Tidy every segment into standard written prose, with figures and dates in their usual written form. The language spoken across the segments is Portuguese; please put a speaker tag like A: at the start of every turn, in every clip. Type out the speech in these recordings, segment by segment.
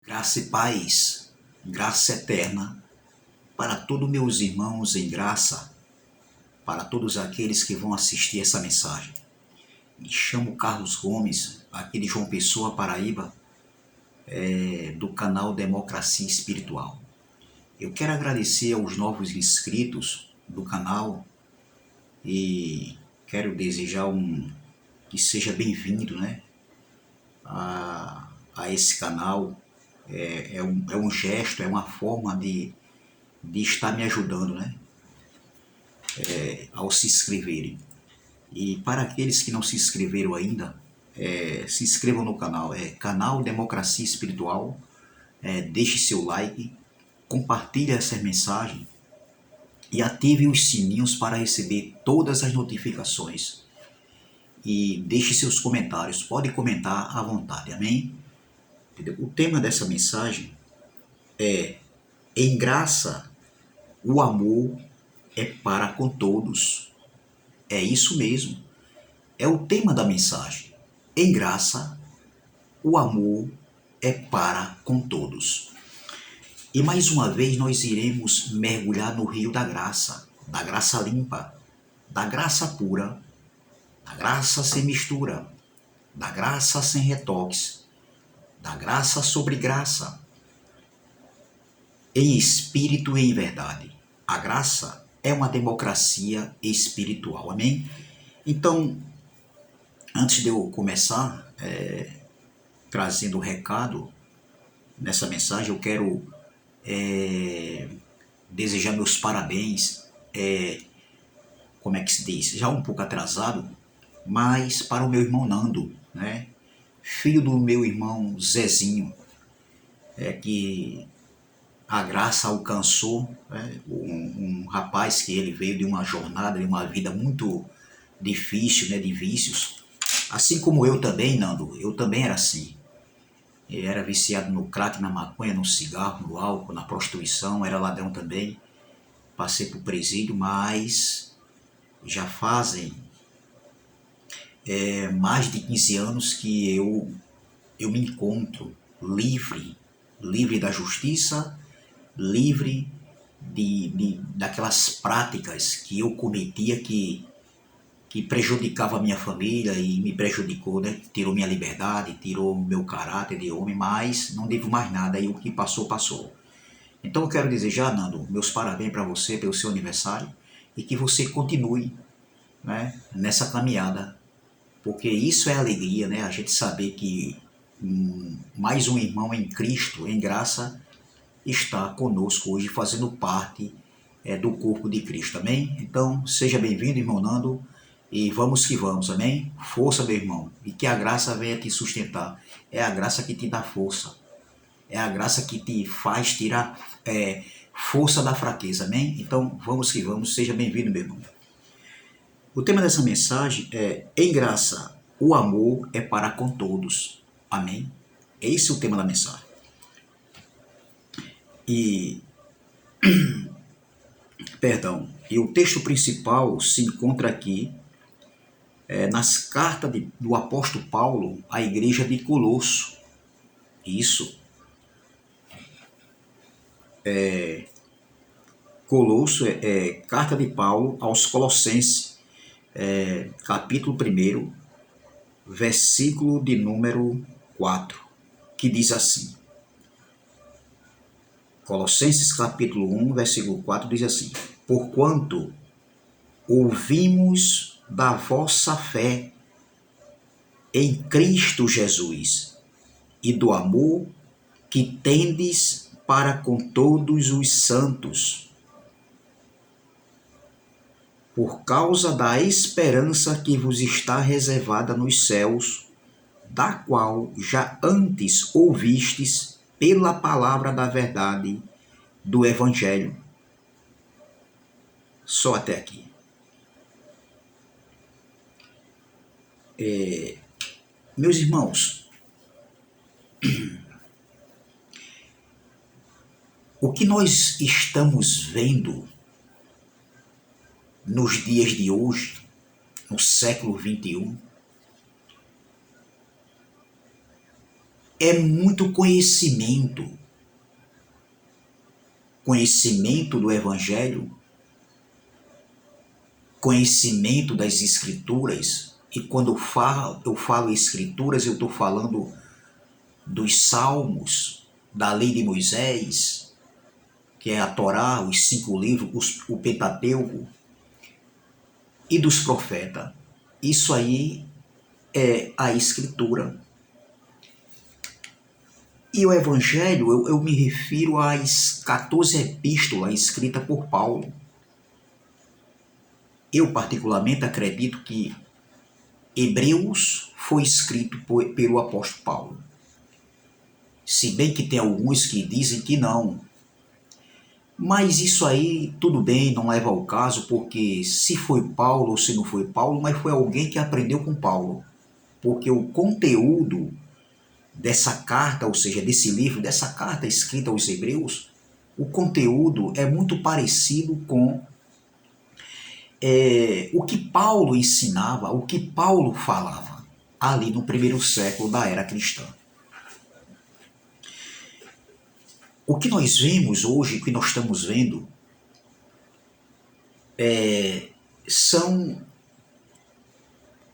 A: Graça e paz, graça eterna para todos meus irmãos em graça, para todos aqueles que vão assistir essa mensagem. Me chamo Carlos Gomes, aqui de João Pessoa, Paraíba, do canal Democracia Espiritual. Eu quero agradecer aos novos inscritos do canal e quero desejar que seja bem-vindo, a esse canal. É um gesto, é uma forma de estar me ajudando, ao se inscreverem. E para aqueles que não se inscreveram ainda, se inscrevam no canal, canal Democracia Espiritual, deixe seu like, compartilhe essa mensagem e ative os sininhos para receber todas as notificações. E deixe seus comentários, pode comentar à vontade, amém? O tema dessa mensagem é: em graça, o amor é para com todos. É isso mesmo. É o tema da mensagem. Em graça, o amor é para com todos. E mais uma vez nós iremos mergulhar no rio da graça limpa, da graça pura, da graça sem mistura, da graça sem retoques, da graça sobre graça, em espírito e em verdade. A graça é uma democracia espiritual, amém? Então, antes de eu começar trazendo o recado nessa mensagem, eu quero desejar meus parabéns, como é que se diz? Já um pouco atrasado, mas para o meu irmão Nando, filho do meu irmão Zezinho, que a graça alcançou, um rapaz que ele veio de uma jornada, de uma vida muito difícil, de vícios. Assim como eu também, Nando, eu também era assim. Eu era viciado no crack, na maconha, no cigarro, no álcool, na prostituição, era ladrão também. Passei por presídio, mas já fazem mais de 15 anos que eu me encontro livre da justiça, livre daquelas práticas que eu cometia que prejudicava a minha família e me prejudicou, Tirou minha liberdade, tirou meu caráter de homem, mas não devo mais nada, e o que passou, passou. Então eu quero desejar, Nando, meus parabéns para você pelo seu aniversário e que você continue, nessa caminhada, porque isso é alegria, a gente saber que mais um irmão em Cristo, em graça, está conosco hoje, fazendo parte do corpo de Cristo, amém? Então, seja bem-vindo, irmão Nando, e vamos que vamos, amém? Força, meu irmão, e que a graça venha te sustentar. É a graça que te dá força, é a graça que te faz tirar força da fraqueza, amém? Então, vamos que vamos, seja bem-vindo, meu irmão. O tema dessa mensagem é: em graça, o amor é para com todos, amém? Esse é o tema da mensagem. E o texto principal se encontra aqui nas cartas do apóstolo Paulo à igreja de Colosso. Isso. Colosso carta de Paulo aos Colossenses, capítulo 1, versículo de número 4, que diz assim. Colossenses capítulo 1, versículo 4 diz assim: porquanto ouvimos da vossa fé em Cristo Jesus e do amor que tendes para com todos os santos, por causa da esperança que vos está reservada nos céus, da qual já antes ouvistes pela palavra da verdade do Evangelho. Só até aqui. Meus irmãos, o que nós estamos vendo nos dias de hoje, no século XXI, é muito conhecimento. Conhecimento do Evangelho, conhecimento das Escrituras. E quando eu falo Escrituras, eu estou falando dos Salmos, da Lei de Moisés, que é a Torá, os 5 livros, o Pentateuco, e dos profetas. Isso aí é a Escritura. E o Evangelho, eu me refiro às 14 epístolas escritas por Paulo. Eu, particularmente, acredito que Hebreus foi escrito pelo apóstolo Paulo. Se bem que tem alguns que dizem que não. Mas isso aí, tudo bem, não leva ao caso, porque se foi Paulo ou se não foi Paulo, mas foi alguém que aprendeu com Paulo. Porque o conteúdo dessa carta, ou seja, desse livro, dessa carta escrita aos Hebreus, o conteúdo é muito parecido com o que Paulo ensinava, o que Paulo falava, ali no primeiro século da era cristã. O que nós vemos hoje, o que nós estamos vendo, são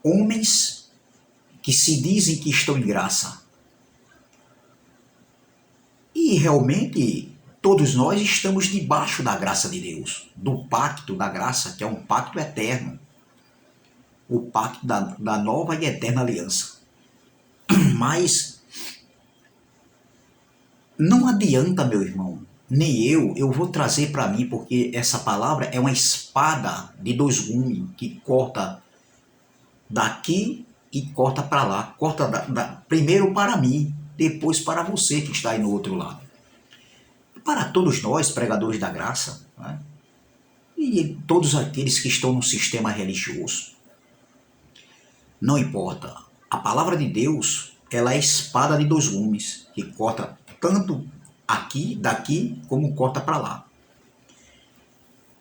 A: homens que se dizem que estão em graça. E realmente todos nós estamos debaixo da graça de Deus, do pacto da graça, que é um pacto eterno, o pacto da nova e eterna aliança. Mas não adianta, meu irmão, nem eu vou trazer para mim, porque essa palavra é uma espada de 2 gumes que corta daqui e corta para lá, corta primeiro para mim, depois para você que está aí no outro lado. Para todos nós, pregadores da graça, né? E todos aqueles que estão no sistema religioso, não importa, a palavra de Deus, ela é a espada de 2 gumes, que corta tanto aqui, daqui, como corta para lá.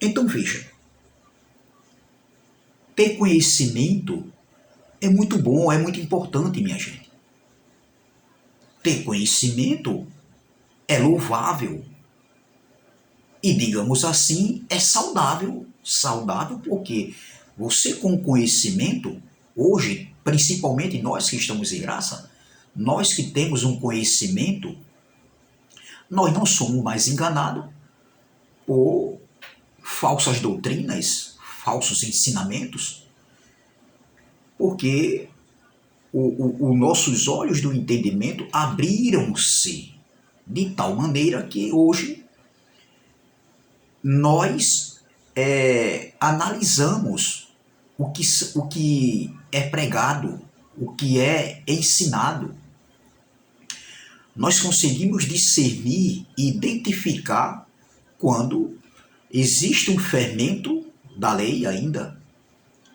A: Então veja, ter conhecimento é muito bom, é muito importante, minha gente. Ter conhecimento é louvável. E, digamos assim, é saudável. Saudável porque você com conhecimento, hoje, principalmente nós que estamos em graça, nós que temos um conhecimento, nós não somos mais enganados por falsas doutrinas, falsos ensinamentos, porque os nossos olhos do entendimento abriram-se de tal maneira que hoje nós analisamos o que é pregado, o que é ensinado. Nós conseguimos discernir e identificar quando existe um fermento da lei ainda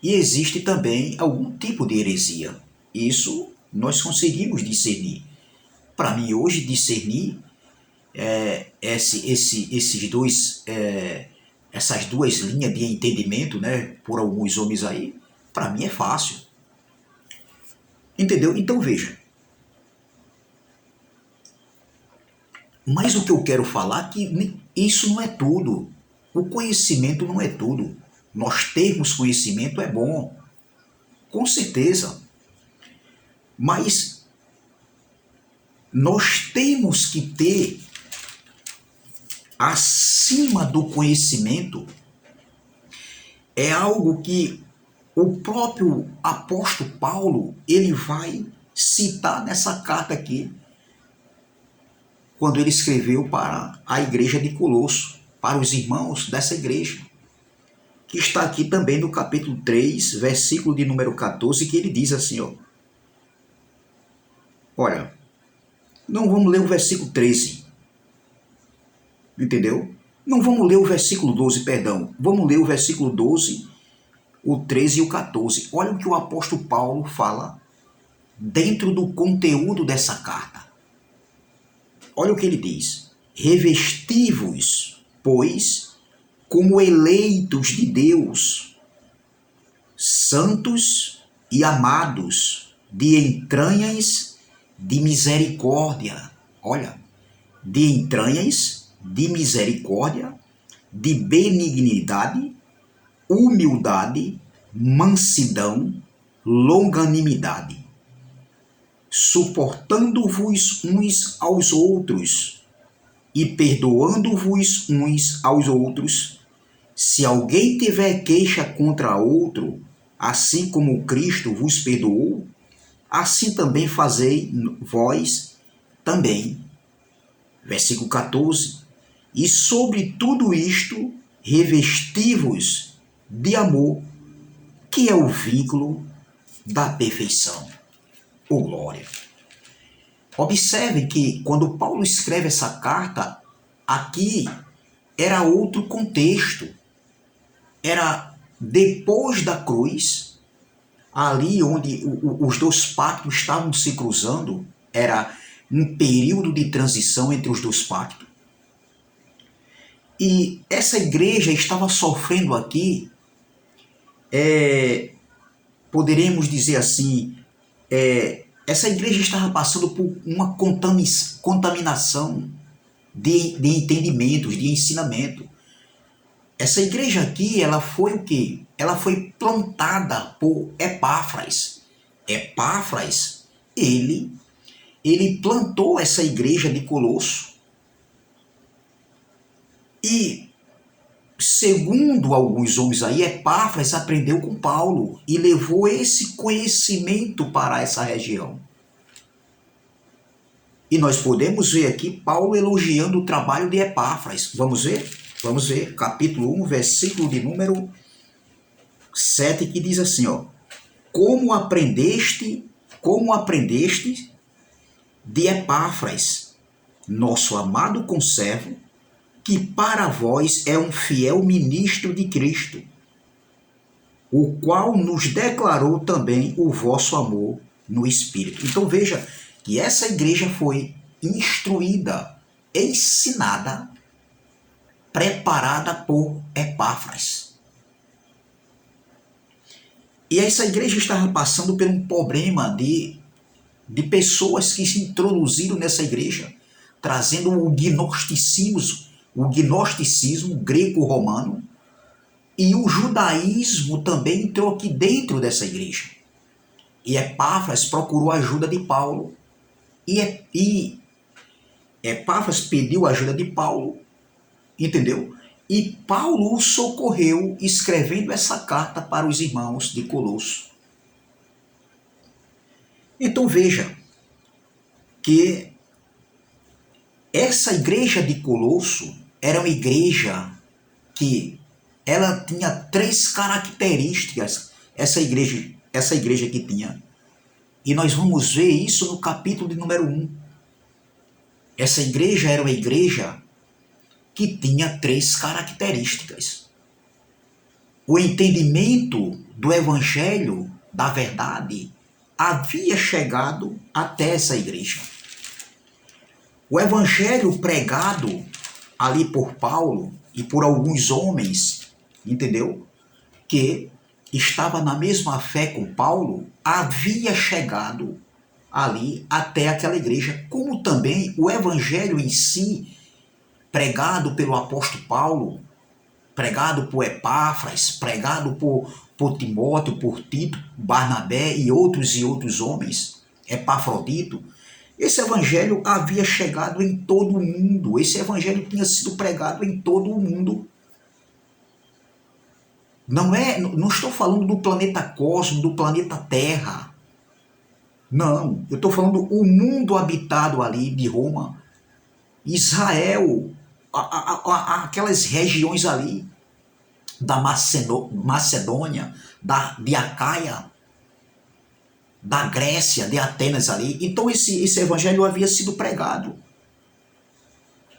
A: e existe também algum tipo de heresia. Isso nós conseguimos discernir. Para mim hoje discernir essas duas linhas de entendimento, né, por alguns homens aí, para mim é fácil. Entendeu? Então veja. Mas o que eu quero falar é que isso não é tudo. O conhecimento não é tudo. Nós termos conhecimento é bom, com certeza. Mas nós temos que ter, acima do conhecimento, é algo que o próprio apóstolo Paulo, ele vai citar nessa carta aqui, quando ele escreveu para a igreja de Colosso, para os irmãos dessa igreja, que está aqui também no capítulo 3, versículo de número 14, que ele diz assim, ó. Olha, não vamos ler o versículo 13, entendeu? Não vamos ler o versículo 12, perdão. Vamos ler o versículo 12, o 13 e o 14. Olha o que o apóstolo Paulo fala dentro do conteúdo dessa carta. Olha o que ele diz. Revesti-vos, pois, como eleitos de Deus, santos e amados, de entranhas de misericórdia, olha, de entranhas, de misericórdia, de benignidade, humildade, mansidão, longanimidade, suportando-vos uns aos outros e perdoando-vos uns aos outros. Se alguém tiver queixa contra outro, assim como Cristo vos perdoou, assim também fazei vós também. Versículo 14. E sobre tudo isto, revesti-vos de amor, que é o vínculo da perfeição. Oh, glória! Observem que quando Paulo escreve essa carta, aqui era outro contexto. Era depois da cruz, ali onde os dois pactos estavam se cruzando, era um período de transição entre os dois pactos. E essa igreja estava sofrendo aqui, poderemos dizer assim, essa igreja estava passando por uma contaminação de entendimentos, de ensinamento. Essa igreja aqui, ela foi o quê? Ela foi plantada por Epáfras. Epáfras, ele plantou essa igreja de Colosso. E, segundo alguns homens aí, Epáfras aprendeu com Paulo e levou esse conhecimento para essa região. E nós podemos ver aqui Paulo elogiando o trabalho de Epáfras. Vamos ver? Vamos ver, capítulo 1, versículo de número 7, que diz assim, ó: Como aprendeste de Epáfras, nosso amado conservo, que para vós é um fiel ministro de Cristo, o qual nos declarou também o vosso amor no Espírito. Então veja que essa igreja foi instruída, ensinada, preparada por Epáfras. E essa igreja estava passando por um problema de pessoas que se introduziram nessa igreja, trazendo o gnosticismo greco-romano, e o judaísmo também entrou aqui dentro dessa igreja. E Epáfras procurou a ajuda de Paulo, e Epáfras pediu a ajuda de Paulo, entendeu? E Paulo o socorreu escrevendo essa carta para os irmãos de Colosso. Então veja que essa igreja de Colosso era uma igreja que ela tinha 3 características, essa igreja que tinha. E nós vamos ver isso no capítulo de número 1. Essa igreja era uma igreja que tinha 3 características. O entendimento do evangelho, da verdade, havia chegado até essa igreja. O evangelho pregado ali por Paulo e por alguns homens, entendeu? Que estava na mesma fé com Paulo, havia chegado ali até aquela igreja, como também o evangelho em si, pregado pelo apóstolo Paulo, pregado por Epáfras, pregado por Timóteo, por Tito, Barnabé e outros homens, Epafrodito. Esse evangelho havia chegado em todo o mundo. Esse evangelho tinha sido pregado em todo o mundo. Não estou falando do planeta Cosmos, do planeta Terra. Não, eu estou falando do mundo habitado ali de Roma, Israel, aquelas regiões ali da Macedônia, de Acaia, da Grécia, de Atenas ali. Então esse evangelho havia sido pregado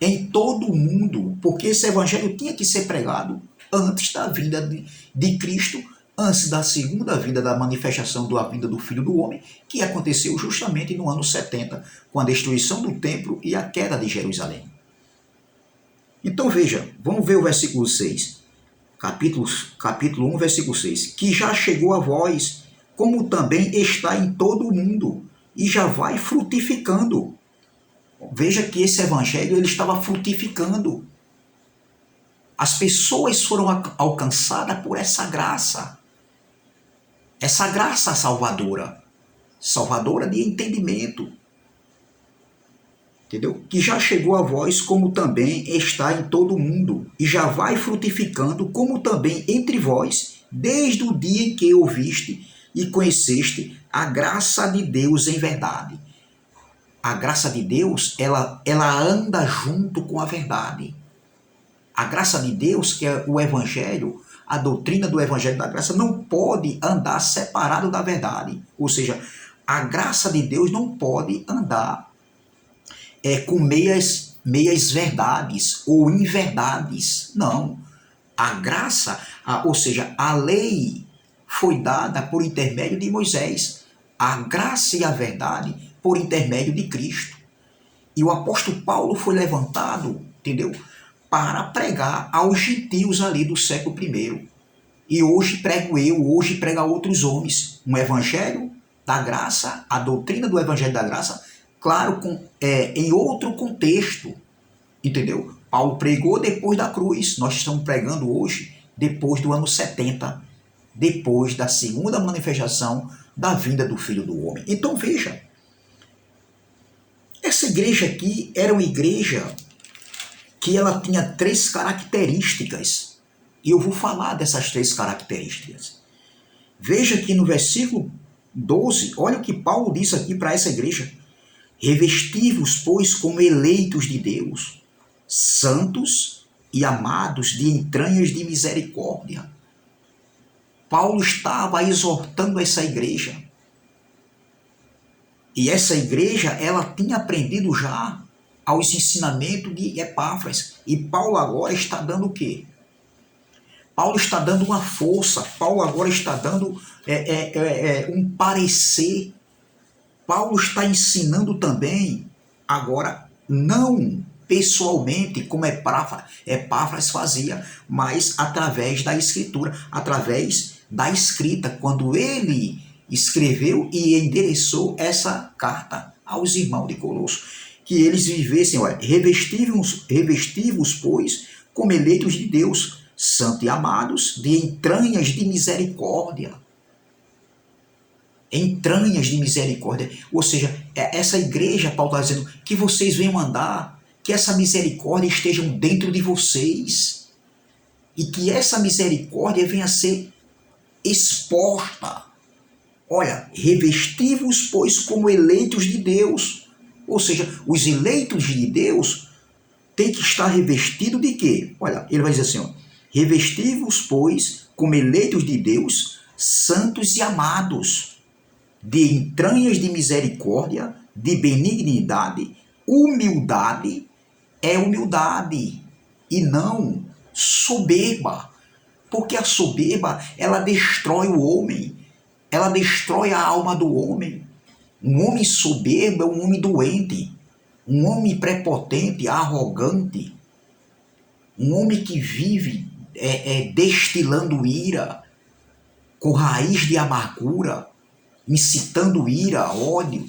A: em todo o mundo, porque esse evangelho tinha que ser pregado antes da vinda de Cristo, antes da segunda vinda, da manifestação da vinda do Filho do Homem, que aconteceu justamente no ano 70, com a destruição do templo e a queda de Jerusalém. Então veja, vamos ver o versículo 6, capítulo 1, versículo 6, que já chegou a vós, como também está em todo o mundo, e já vai frutificando. Veja que esse evangelho ele estava frutificando. As pessoas foram alcançadas por essa graça salvadora, salvadora de entendimento, entendeu? Que já chegou a vós, como também está em todo o mundo, e já vai frutificando, como também entre vós, desde o dia em que ouviste e conheceste a graça de Deus em verdade. A graça de Deus, ela anda junto com a verdade. A graça de Deus, que é o Evangelho, a doutrina do Evangelho da Graça, não pode andar separado da verdade. Ou seja, a graça de Deus não pode andar com meias verdades ou inverdades. Não. A graça, ou seja, a lei foi dada por intermédio de Moisés. A graça e a verdade por intermédio de Cristo. E o apóstolo Paulo foi levantado, entendeu? Para pregar aos gentios ali do século I. E hoje prego eu, hoje prega outros homens. Um evangelho da graça, a doutrina do evangelho da graça, claro, em outro contexto, entendeu? Paulo pregou depois da cruz, nós estamos pregando hoje, depois do ano 70, depois da segunda manifestação da vinda do Filho do Homem. Então veja, essa igreja aqui era uma igreja que ela tinha 3 características. E eu vou falar dessas 3 características. Veja que no versículo 12, olha o que Paulo diz aqui para essa igreja. Revesti-vos, pois, como eleitos de Deus, santos e amados de entranhas de misericórdia. Paulo estava exortando essa igreja. E essa igreja, ela tinha aprendido já aos ensinamentos de Epáfras. E Paulo agora está dando o quê? Paulo está dando uma força. Paulo agora está dando um parecer. Paulo está ensinando também, agora, não pessoalmente, como Epáfras fazia, mas através da escritura, através da escrita, quando ele escreveu e endereçou essa carta aos irmãos de Colosso, que eles vivessem, olha, revesti-vos, pois, como eleitos de Deus, santos e amados, de entranhas de misericórdia. Entranhas de misericórdia. Ou seja, essa igreja, Paulo está dizendo, que vocês venham andar, que essa misericórdia esteja dentro de vocês, e que essa misericórdia venha a ser exposta. Olha, revesti-vos, pois, como eleitos de Deus. Ou seja, os eleitos de Deus têm que estar revestidos de quê? Olha, ele vai dizer assim, ó, revesti-vos, pois, como eleitos de Deus, santos e amados, de entranhas de misericórdia, de benignidade, humildade, é humildade, e não soberba. Porque a soberba, ela destrói o homem, ela destrói a alma do homem. Um homem soberbo é um homem doente, um homem prepotente, arrogante, um homem que vive destilando ira, com raiz de amargura, incitando ira, ódio,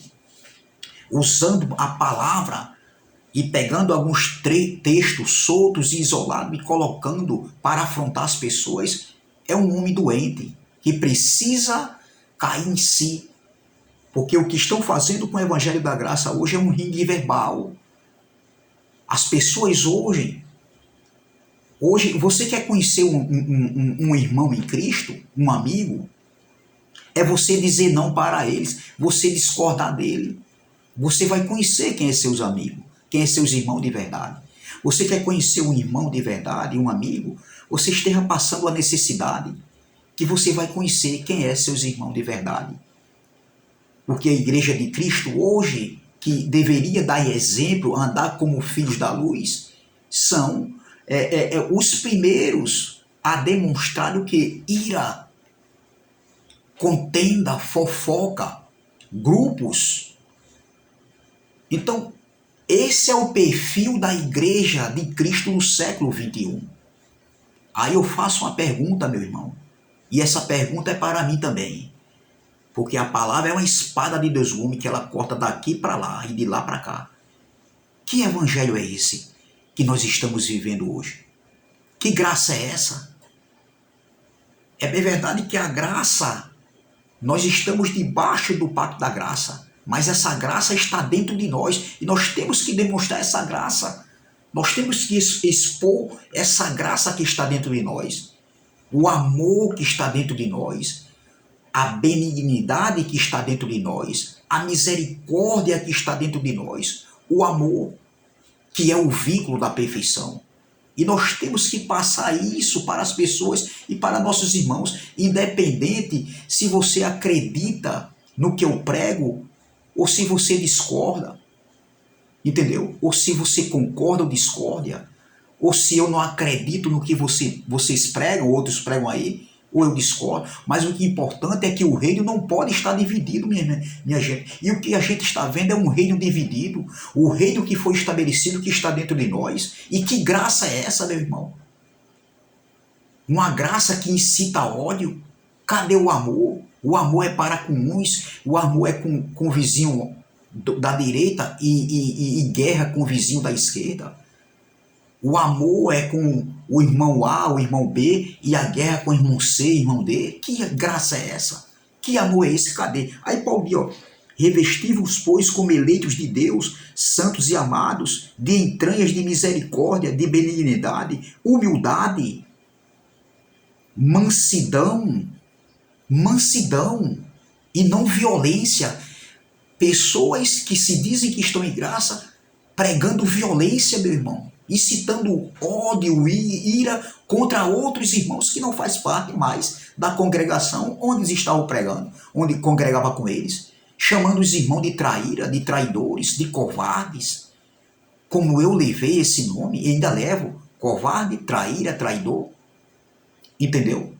A: usando a palavra e pegando alguns textos soltos e isolados e colocando para afrontar as pessoas, é um homem doente que precisa cair em si. Porque o que estão fazendo com o Evangelho da Graça hoje é um ringue verbal. As pessoas hoje você quer conhecer um irmão em Cristo, um amigo, é você dizer não para eles, você discordar dele. Você vai conhecer quem é seus amigos, quem é seus irmãos de verdade. Você quer conhecer um irmão de verdade, um amigo, você esteja passando a necessidade, que você vai conhecer quem é seus irmãos de verdade. Porque a igreja de Cristo hoje, que deveria dar exemplo, andar como filhos da luz, são os primeiros a demonstrar o que? Ira, contenda, fofoca, grupos. Então, esse é o perfil da igreja de Cristo no século XXI. Aí eu faço uma pergunta, meu irmão, e essa pergunta é para mim também. Porque a palavra é uma espada de dois gumes que ela corta daqui para lá e de lá para cá. Que evangelho é esse que nós estamos vivendo hoje? Que graça é essa? É bem verdade que a graça, nós estamos debaixo do pacto da graça, mas essa graça está dentro de nós e nós temos que demonstrar essa graça. Nós temos que expor essa graça que está dentro de nós, o amor que está dentro de nós, a benignidade que está dentro de nós, a misericórdia que está dentro de nós, o amor, que é o vínculo da perfeição. E nós temos que passar isso para as pessoas e para nossos irmãos, independente se você acredita no que eu prego ou se você discorda, entendeu? Ou se você concorda ou discorda, ou se eu não acredito no que vocês pregam, outros pregam aí, ou eu discordo. Mas o que é importante é que o reino não pode estar dividido, minha gente. E o que a gente está vendo é um reino dividido, o reino que foi estabelecido, que está dentro de nós. E que graça é essa, meu irmão? Uma graça que incita ódio. Cadê o amor? O amor é para com uns, o amor é com o vizinho da direita e guerra com o vizinho da esquerda. O amor é com o irmão A, o irmão B, e a guerra com o irmão C, irmão D. Que graça é essa? Que amor é esse? Cadê? Aí Paulo diz, ó, revesti-vos, pois, como eleitos de Deus, santos e amados, de entranhas de misericórdia, de benignidade, humildade, mansidão, e não violência. Pessoas que se dizem que estão em graça, pregando violência, meu irmão, incitando ódio e ira contra outros irmãos que não faz parte mais da congregação onde eles estavam pregando, onde congregava com eles, chamando os irmãos de traíra, de traidores, de covardes. Como eu levei esse nome, e ainda levo, covarde, traíra, traidor, entendeu?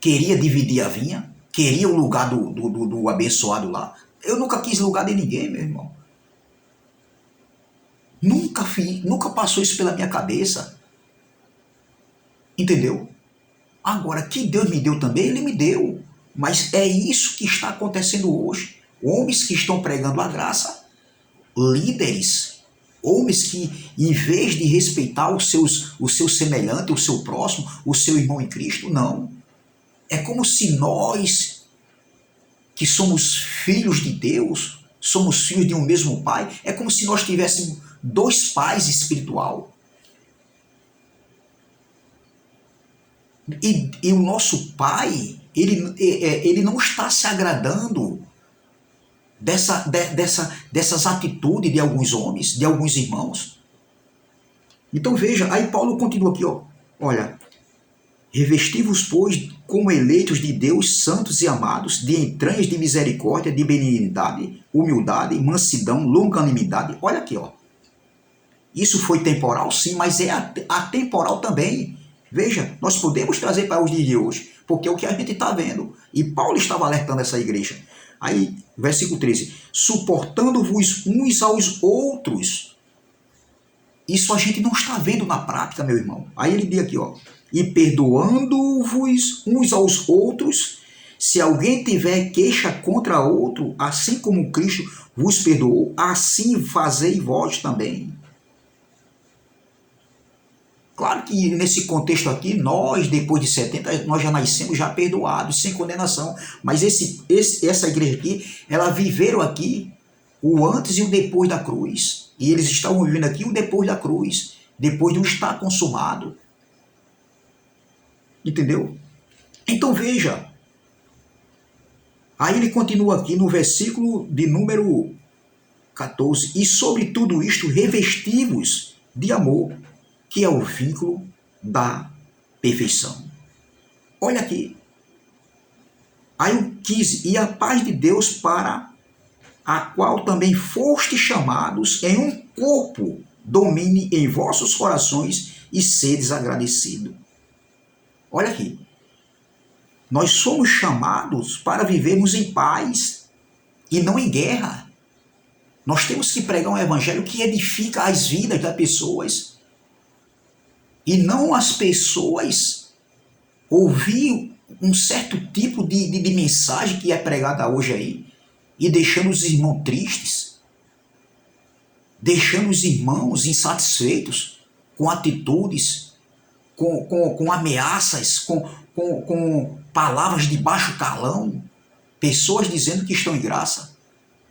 A: Queria dividir a vinha, queria o lugar do abençoado lá. Eu nunca quis lugar de ninguém, meu irmão. Nunca passou isso pela minha cabeça. Entendeu? Agora, que Deus me deu também, Ele me deu. Mas é isso que está acontecendo hoje. Homens que estão pregando a graça, líderes, homens que, em vez de respeitar o seu semelhante, o seu próximo, o seu irmão em Cristo, não. É como se nós, que somos filhos de Deus, somos filhos de um mesmo Pai, é como se nós tivéssemos dois pais espiritual. E o nosso Pai, ele não está se agradando dessas atitudes de alguns homens, de alguns irmãos. Então veja, aí Paulo continua aqui, ó. Olha, revesti-vos, pois, como eleitos de Deus, santos e amados, de entranhas de misericórdia, de benignidade, humildade, mansidão, longanimidade. Olha aqui, ó. Isso foi temporal, sim, mas é atemporal também. Veja, nós podemos trazer para os dias de hoje, porque é o que a gente está vendo. E Paulo estava alertando essa igreja. Aí, versículo 13. Suportando-vos uns aos outros. Isso a gente não está vendo na prática, meu irmão. Aí ele diz aqui, ó. E perdoando-vos uns aos outros, se alguém tiver queixa contra outro, assim como Cristo vos perdoou, assim fazei vós também. Claro que nesse contexto aqui, nós, depois de 70, nós já nascemos já perdoados, sem condenação. Mas essa igreja aqui, ela viveram aqui o antes e o depois da cruz. E eles estavam vivendo aqui o depois da cruz, depois de um estar consumado. Entendeu? Então veja. Aí ele continua aqui no versículo de número 14. E sobre tudo isto revesti-vos de amor, que é o vínculo da perfeição. Olha aqui. Aí o 15. E a paz de Deus, para a qual também fostes chamados em um corpo, domine em vossos corações e sedes agradecidos. Olha aqui. Nós somos chamados para vivermos em paz e não em guerra. Nós temos que pregar um evangelho que edifica as vidas das pessoas. E não as pessoas ouvir um certo tipo de mensagem que é pregada hoje aí, e deixando os irmãos tristes, deixando os irmãos insatisfeitos com atitudes, com ameaças, com palavras de baixo calão, pessoas dizendo que estão em graça,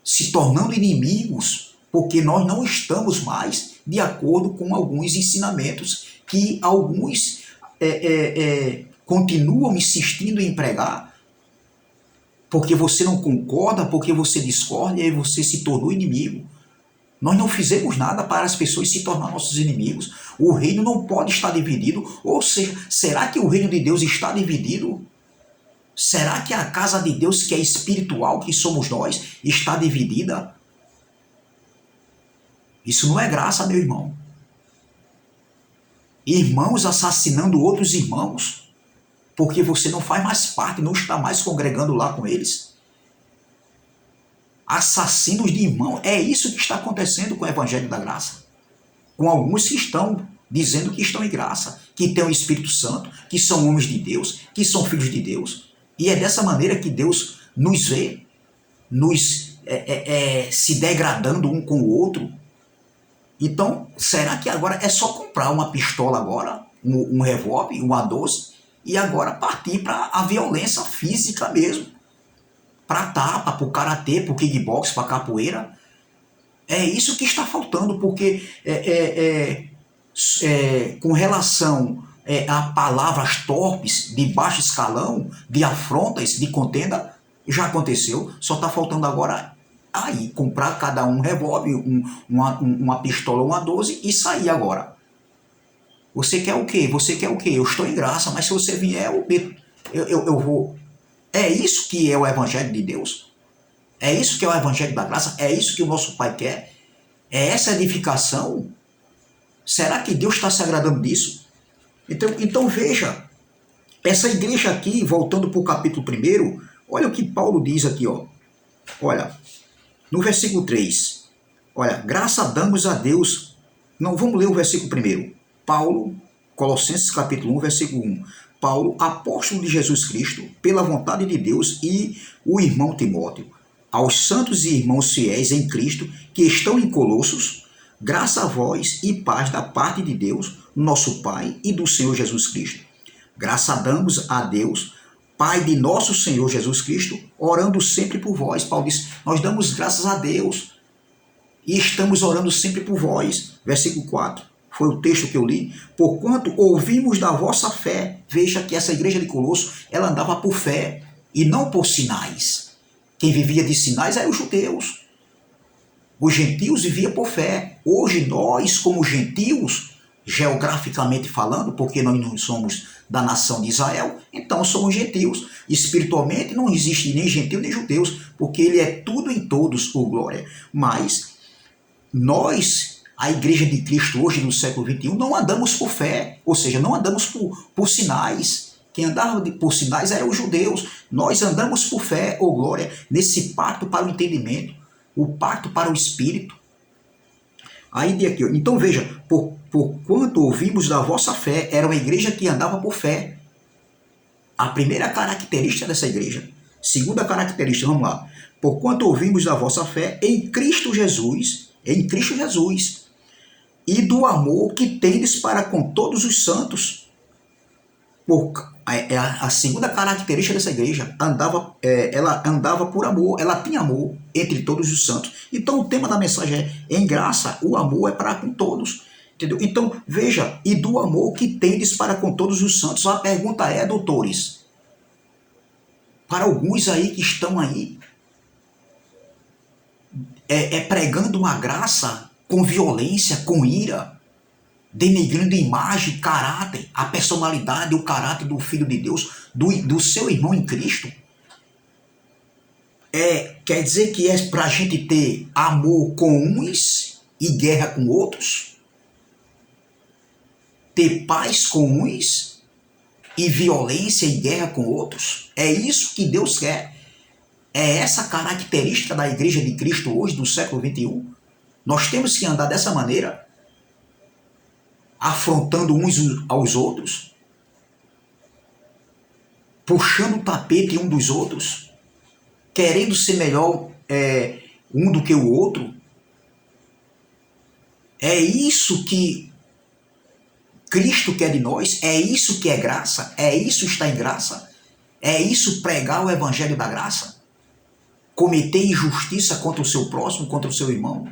A: se tornando inimigos, porque nós não estamos mais de acordo com alguns ensinamentos que alguns continuam insistindo em pregar, porque você não concorda, porque você discorda, e aí você se tornou inimigo. Nós não fizemos nada para as pessoas se tornarem nossos inimigos. O reino não pode estar dividido. Ou seja, será que o reino de Deus está dividido? Será que a casa de Deus, que é espiritual, que somos nós, está dividida? Isso não é graça, meu irmão. Irmãos assassinando outros irmãos, porque você não faz mais parte, não está mais congregando lá com eles. Assassinos de irmão, é isso que está acontecendo com o Evangelho da Graça. Com alguns que estão dizendo que estão em graça, que têm o Espírito Santo, que são homens de Deus, que são filhos de Deus. E é dessa maneira que Deus nos vê, nos se degradando um com o outro. Então, será que agora é só comprar uma pistola agora, um revólver, um A12, e agora partir para a violência física mesmo? Para tapa, para o karatê, para o kickbox, para a capoeira? É isso que está faltando, porque com relação a palavras torpes, de baixo escalão, de afrontas, de contenda, já aconteceu, só está faltando agora aí comprar cada um revólver, uma pistola, uma 12 e sair agora. Você quer o quê? Você quer o quê? Eu estou em graça, mas se você vier, eu vou. É isso que é o Evangelho de Deus? É isso que é o Evangelho da Graça? É isso que o nosso Pai quer? É essa edificação? Será que Deus está se agradando disso? Então veja, essa igreja aqui, voltando para o capítulo 1, olha o que Paulo diz aqui, ó. Olha, no versículo 3, olha, graça damos a Deus. Não, vamos ler o versículo 1. Paulo, Colossenses capítulo 1, versículo 1. Paulo, apóstolo de Jesus Cristo, pela vontade de Deus, e o irmão Timóteo, aos santos e irmãos fiéis em Cristo, que estão em Colossos, graça a vós e paz da parte de Deus, nosso Pai, e do Senhor Jesus Cristo. Graça damos a Deus, Pai de nosso Senhor Jesus Cristo, orando sempre por vós. Paulo diz, nós damos graças a Deus e estamos orando sempre por vós. Versículo 4, foi o texto que eu li. Porquanto ouvimos da vossa fé. Veja que essa igreja de Colosso, ela andava por fé e não por sinais. Quem vivia de sinais eram os judeus. Os gentios viviam por fé. Hoje nós, como gentios, geograficamente falando, porque nós não somos da nação de Israel, então somos gentios. Espiritualmente não existe nem gentio nem judeus, porque ele é tudo em todos, por glória. Mas nós, a igreja de Cristo hoje no século XXI, não andamos por fé, ou seja, não andamos por sinais. Quem andava por sinais eram os judeus. Nós andamos por fé, ou glória, nesse pacto para o entendimento, o pacto para o espírito. Aí de aqui, então veja, por quanto ouvimos da vossa fé, era uma igreja que andava por fé. A primeira característica dessa igreja. Segunda característica, vamos lá. Por quanto ouvimos da vossa fé em Cristo Jesus, e do amor que tendes para com todos os santos. A segunda característica dessa igreja, ela andava por amor, ela tinha amor entre todos os santos. Então o tema da mensagem é, em graça, o amor é para com todos. Entendeu? Então veja, e do amor que tendes para com todos os santos. A pergunta é, doutores, para alguns aí que estão aí pregando uma graça com violência, com ira, denigrando imagem, caráter, a personalidade, o caráter do Filho de Deus, do seu irmão em Cristo. Quer dizer que é para a gente ter amor com uns e guerra com outros? Ter paz com uns e violência e guerra com outros? É isso que Deus quer. É essa característica da igreja de Cristo hoje, do século XXI. Nós temos que andar dessa maneira, afrontando uns aos outros. puxando o tapete um dos outros, querendo ser melhor um do que o outro. É isso que Cristo quer de nós? É isso que é graça? É isso estar em graça? É isso pregar o evangelho da graça? Cometer injustiça contra o seu próximo, contra o seu irmão?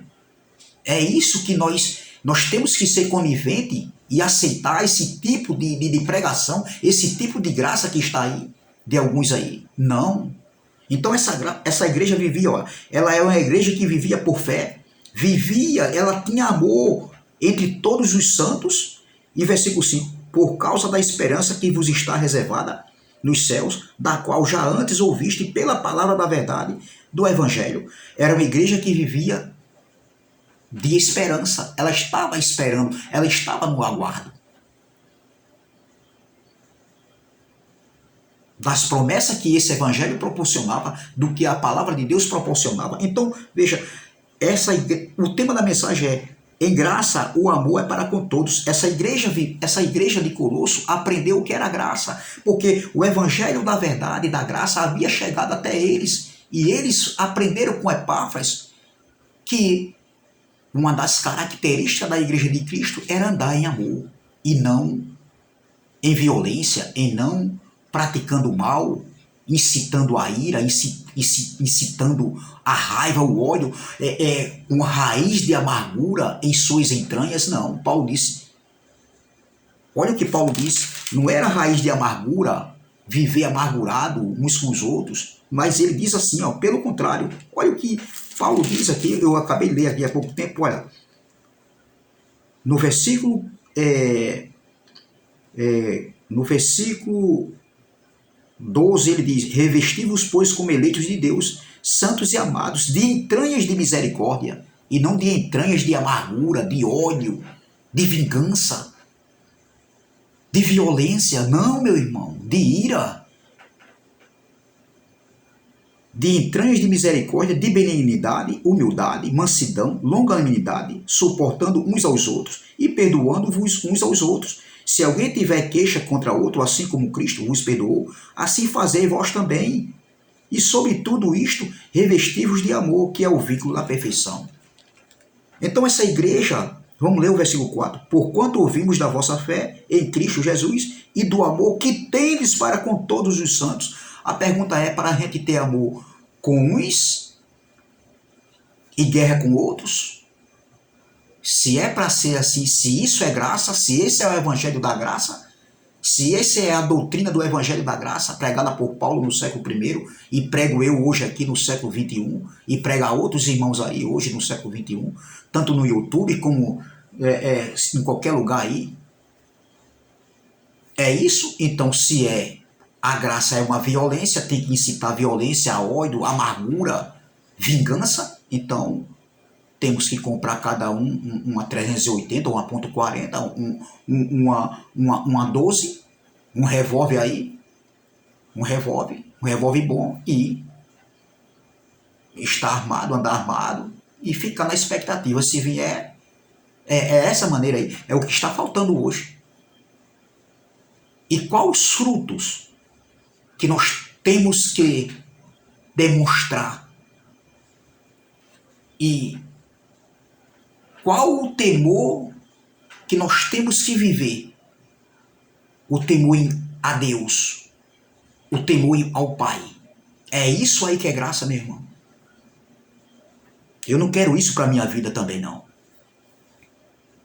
A: É isso que nós temos que ser conivente e aceitar esse tipo de pregação, esse tipo de graça que está aí, de alguns aí? Não. Então essa igreja vivia, ó, ela é uma igreja que vivia por fé, ela tinha amor entre todos os santos. E versículo 5, por causa da esperança que vos está reservada nos céus, da qual já antes ouviste pela palavra da verdade do evangelho. Era uma igreja que vivia de esperança, ela estava esperando, ela estava no aguardo das promessas que esse evangelho proporcionava, do que a palavra de Deus proporcionava. Então, veja, o tema da mensagem é: em graça, o amor é para com todos. Essa igreja de Colosso aprendeu o que era graça, porque o evangelho da verdade e da graça havia chegado até eles, e eles aprenderam com Epáfras que uma das características da igreja de Cristo era andar em amor, e não em violência, e não praticando mal, incitando a ira, incitando a raiva, o ódio, uma raiz de amargura em suas entranhas. Não, Paulo disse, olha o que Paulo disse, não era raiz de amargura viver amargurado uns com os outros, mas ele diz assim, ó, pelo contrário, olha o que Paulo diz aqui, eu acabei de ler aqui há pouco tempo, olha, no versículo 12 ele diz, revesti-vos, pois, como eleitos de Deus, santos e amados, de entranhas de misericórdia, e não de entranhas de amargura, de ódio, de vingança, de violência. Não, meu irmão, de ira. De entranhas de misericórdia, de benignidade, humildade, mansidão, longanimidade, suportando uns aos outros e perdoando-vos uns aos outros. Se alguém tiver queixa contra outro, assim como Cristo vos perdoou, assim fazei vós também. E sobre tudo isto, revesti-vos de amor, que é o vínculo da perfeição. Então essa igreja, vamos ler o versículo 4. Porquanto ouvimos da vossa fé em Cristo Jesus e do amor que tendes para com todos os santos. A pergunta é, para a gente ter amor com uns e guerra com outros? Se é para ser assim, se isso é graça, se esse é o evangelho da graça, se essa é a doutrina do evangelho da graça, pregada por Paulo no século I, e prego eu hoje aqui no século XXI, e prega outros irmãos aí hoje no século XXI, tanto no YouTube como em qualquer lugar aí, é isso? Então, se a graça é uma violência, tem que incitar violência, ódio, amargura, vingança, então temos que comprar cada uma 380, uma .40, uma 12, um revólver aí, um revólver bom, e estar armado, andar armado e ficar na expectativa. Se vier, é essa maneira aí, é o que está faltando hoje. E quais os frutos que nós temos que demonstrar? E qual o temor que nós temos que viver? O temor a Deus, o temor ao Pai. É isso aí que é graça, meu irmão. Eu não quero isso para a minha vida também, não.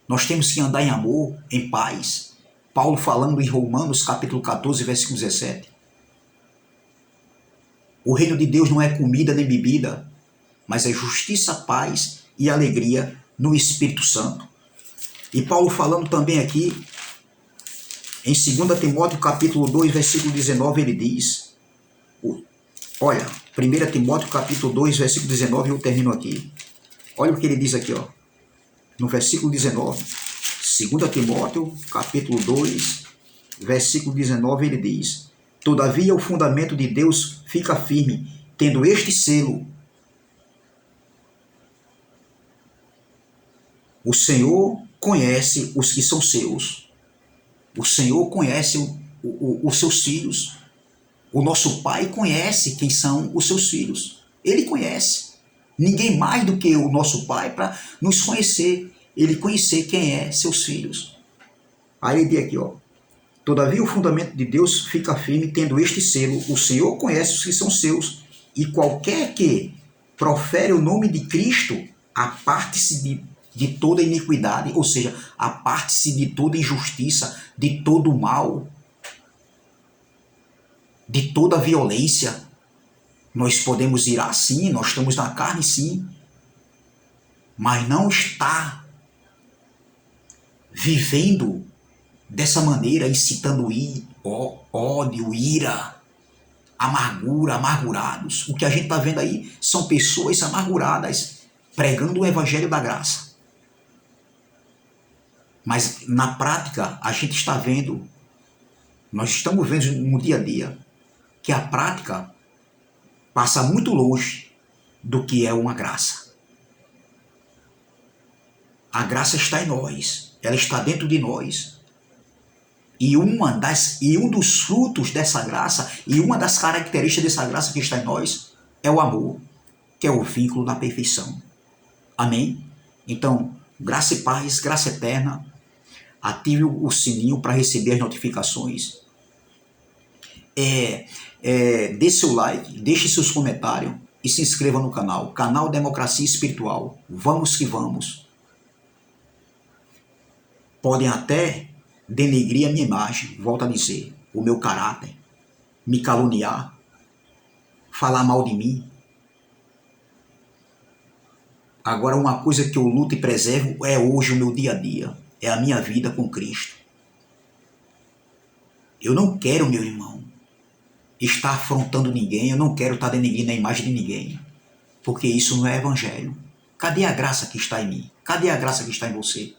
A: Nós temos que andar em amor, em paz. Paulo falando em Romanos capítulo 14, versículo 17. O reino de Deus não é comida nem bebida, mas é justiça, paz e alegria no Espírito Santo. E Paulo falando também aqui, em 2 Timóteo capítulo 2, versículo 19, ele diz, olha, 1 Timóteo capítulo 2, versículo 19, eu termino aqui. Olha o que ele diz aqui, ó, no versículo 19. 2 Timóteo capítulo 2, versículo 19, ele diz, todavia o fundamento de Deus fica firme, tendo este selo, o Senhor conhece os que são seus. O Senhor conhece os seus filhos. O nosso Pai conhece quem são os seus filhos. Ele conhece. Ninguém mais do que o nosso Pai para nos conhecer. Ele conhecer quem é seus filhos. Aí ele diz aqui, ó. Todavia o fundamento de Deus fica firme, tendo este selo: o Senhor conhece os que são seus, e qualquer que profere o nome de Cristo, aparte-se de toda iniquidade, ou seja, aparte-se de toda injustiça, de todo mal, de toda violência. Nós podemos ir assim, nós estamos na carne sim, mas não está vivendo dessa maneira, incitando ódio, ira, amargura, amargurados. O que a gente está vendo aí são pessoas amarguradas pregando o evangelho da graça. Mas na prática a gente está vendo, nós estamos vendo no dia a dia, que a prática passa muito longe do que é uma graça. A graça está em nós, ela está dentro de nós. E um dos frutos dessa graça, e uma das características dessa graça que está em nós, é o amor, que é o vínculo da perfeição. Amém? Então, graça e paz, graça eterna. Ative o sininho para receber as notificações. Dê seu like, deixe seus comentários e se inscreva no canal. Canal Democracia Espiritual. Vamos que vamos. Podem até denegrir a minha imagem, volto a dizer, o meu caráter, me caluniar, falar mal de mim. Agora, uma coisa que eu luto e preservo é hoje o meu dia a dia, é a minha vida com Cristo. Eu não quero, meu irmão, estar afrontando ninguém, eu não quero estar denegrindo a imagem de ninguém, porque isso não é evangelho. Cadê a graça que está em mim? Cadê a graça que está em você?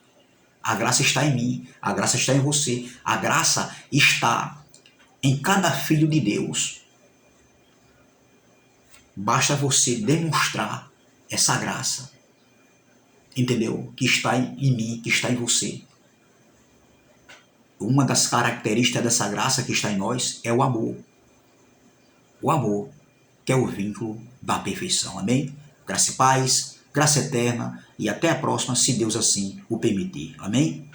A: A graça está em mim, a graça está em você, a graça está em cada filho de Deus. Basta você demonstrar essa graça, entendeu? Que está em mim, que está em você. Uma das características dessa graça que está em nós é o amor. O amor, que é o vínculo da perfeição. Amém? Graça e paz, graça eterna, e até a próxima, se Deus assim o permitir. Amém?